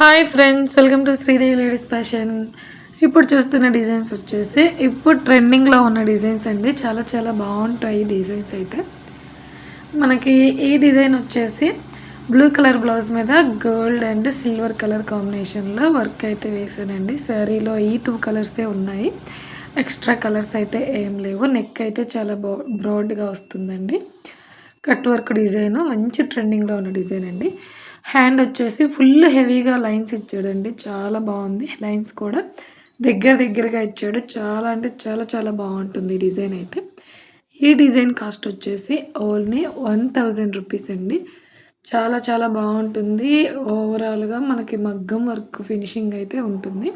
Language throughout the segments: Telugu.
Hi friends, welcome to Sridevi ladies fashion. ఇప్పుడు చూస్తున్న డిజైన్స్ వచ్చేసి ఇప్పుడు ట్రెండింగ్లో ఉన్న డిజైన్స్ అండి. చాలా చాలా బాగుంటాయి ఈ డిజైన్స్ అయితే. మనకి ఈ డిజైన్ వచ్చేసి బ్లూ కలర్ బ్లౌజ్ మీద గోల్డ్ అండ్ సిల్వర్ కలర్ కాంబినేషన్లో వర్క్ అయితే వేసానండి. శారీలో ఈ 2 కలర్సే ఉన్నాయి, ఎక్స్ట్రా కలర్స్ అయితే ఏం లేవు. నెక్ అయితే చాలా బ్రాడ్గా వస్తుందండి. కట్ వర్క్ డిజైన్ మంచి ట్రెండింగ్లో ఉన్న డిజైన్ అండి. హ్యాండ్ వచ్చేసి ఫుల్ హెవీగా లైన్స్ ఇచ్చాడండి. చాలా బాగుంది. లైన్స్ కూడా దగ్గరగా ఇచ్చాడు. చాలా అంటే చాలా చాలా బాగుంటుంది ఈ డిజైన్ అయితే. ఈ డిజైన్ కాస్ట్ వచ్చేసి ఓన్లీ 1000 రూపీస్ అండి. చాలా చాలా బాగుంటుంది. ఓవరాల్గా మనకి మగ్గం వర్క్ ఫినిషింగ్ అయితే ఉంటుంది.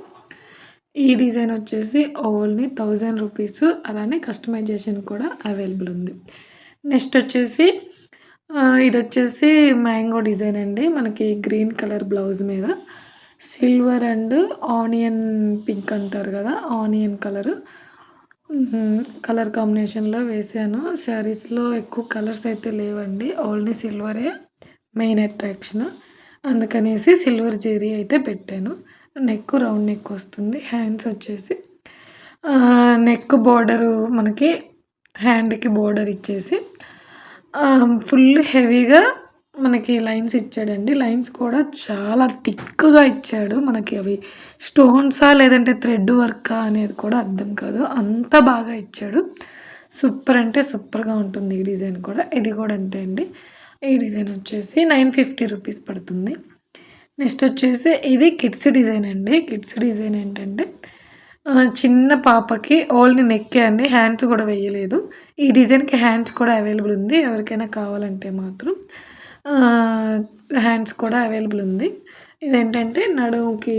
ఈ డిజైన్ వచ్చేసి ఓన్లీ 1000 రూపీస్. అలానే కస్టమైజేషన్ కూడా అవైలబుల్ ఉంది. నెక్స్ట్ వచ్చేసి ఇదొచ్చేసి మ్యాంగో డిజైన్ అండి. మనకి గ్రీన్ కలర్ బ్లౌజ్ మీద సిల్వర్ అండ్ ఆనియన్ పింక్ అంటారు కదా, ఆనియన్ కలర్ కాంబినేషన్లో వేసాను. శారీస్లో ఎక్కువ కలర్స్ అయితే లేవండి, ఓన్లీ సిల్వరే మెయిన్ అట్రాక్షన్. అందుకనేసి సిల్వర్ జెరీ అయితే పెట్టాను. నెక్ రౌండ్ నెక్ వస్తుంది. హ్యాండ్స్ వచ్చేసి నెక్ బోర్డరు మనకి హ్యాండ్కి బోర్డర్ ఇచ్చేసి ఫుల్ హెవీగా మనకి లైన్స్ ఇచ్చాడండి. లైన్స్ కూడా చాలా థిక్గా ఇచ్చాడు. మనకి అవి స్టోన్సా లేదంటే థ్రెడ్ వర్కా అనేది కూడా అర్థం కాదు, అంత బాగా ఇచ్చాడు. సూపర్ అంటే సూపర్గా ఉంటుంది ఈ డిజైన్ కూడా. ఇది కూడా అంతే అండి. ఈ డిజైన్ వచ్చేసి 950 రూపీస్ పడుతుంది. నెక్స్ట్ వచ్చేసి ఇది కిడ్స్ డిజైన్ అండి. కిడ్స్ డిజైన్ ఏంటంటే చిన్న పాపకి ఓన్లీ నెక్కే అండి, హ్యాండ్స్ కూడా వేయలేదు. ఈ డిజైన్కి హ్యాండ్స్ కూడా అవైలబుల్ ఉంది. ఎవరికైనా కావాలంటే మాత్రం హ్యాండ్స్ కూడా అవైలబుల్ ఉంది. ఇదేంటంటే నడుముకి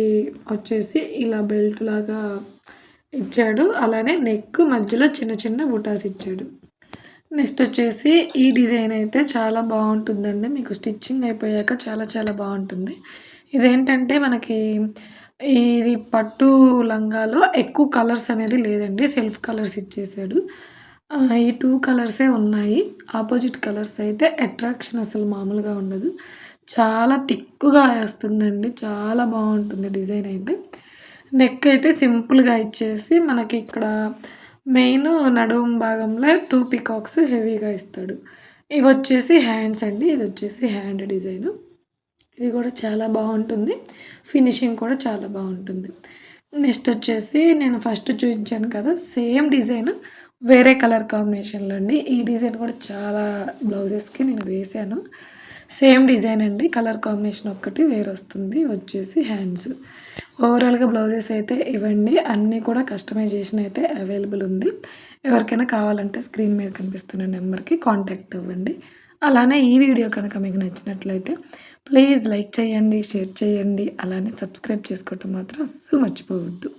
వచ్చేసి ఇలా బెల్ట్ లాగా ఇచ్చాడు. అలానే నెక్ మధ్యలో చిన్న చిన్న బుటాస్ ఇచ్చాడు. నెక్స్ట్ వచ్చేసి ఈ డిజైన్ అయితే చాలా బాగుంటుందండి. మీకు స్టిచ్చింగ్ అయిపోయాక చాలా చాలా బాగుంటుంది. ఇదేంటంటే మనకి ఇది పట్టు లంగాలో ఎక్కువ కలర్స్ అనేది లేదండి, సెల్ఫ్ కలర్స్ ఇచ్చేసాడు. ఈ 2 కలర్సే ఉన్నాయి. ఆపోజిట్ కలర్స్ అయితే అట్రాక్షన్ అసలు మామూలుగా ఉండదు. చాలా థిక్గా వేస్తుందండి. చాలా బాగుంటుంది డిజైన్ అయితే. నెక్ అయితే సింపుల్గా ఇచ్చేసి మనకి ఇక్కడ మెయిన్ నడుము భాగంలో 2 పికాక్స్ హెవీగా ఇస్తాడు. ఇవి వచ్చేసి హ్యాండ్స్ అండి. ఇది వచ్చేసి హ్యాండ్ డిజైను. ఇది కూడా చాలా బాగుంటుంది. ఫినిషింగ్ కూడా చాలా బాగుంటుంది. నెక్స్ట్ వచ్చేసి నేను ఫస్ట్ చూపించాను కదా, సేమ్ డిజైన్ వేరే కలర్ కాంబినేషన్లో అండి. ఈ డిజైన్ కూడా చాలా బ్లౌజెస్కి నేను వేసాను. సేమ్ డిజైన్ అండి, కలర్ కాంబినేషన్ ఒక్కటి వేరే వస్తుంది. వచ్చేసి హ్యాండ్స్. ఓవరాల్గా బ్లౌజెస్ అయితే ఇవ్వండి. అన్నీ కూడా కస్టమైజేషన్ అయితే అవైలబుల్ ఉంది. ఎవరికైనా కావాలంటే స్క్రీన్ మీద కనిపిస్తున్న నెంబర్కి కాంటాక్ట్ అవ్వండి. అలానే ఈ వీడియో కనుక మీకు నచ్చినట్లయితే ప్లీజ్ లైక్ చేయండి, షేర్ చేయండి. అలానే సబ్స్క్రైబ్ చేసుకోవటం మాత్రం అస్సలు మర్చిపోవద్దు.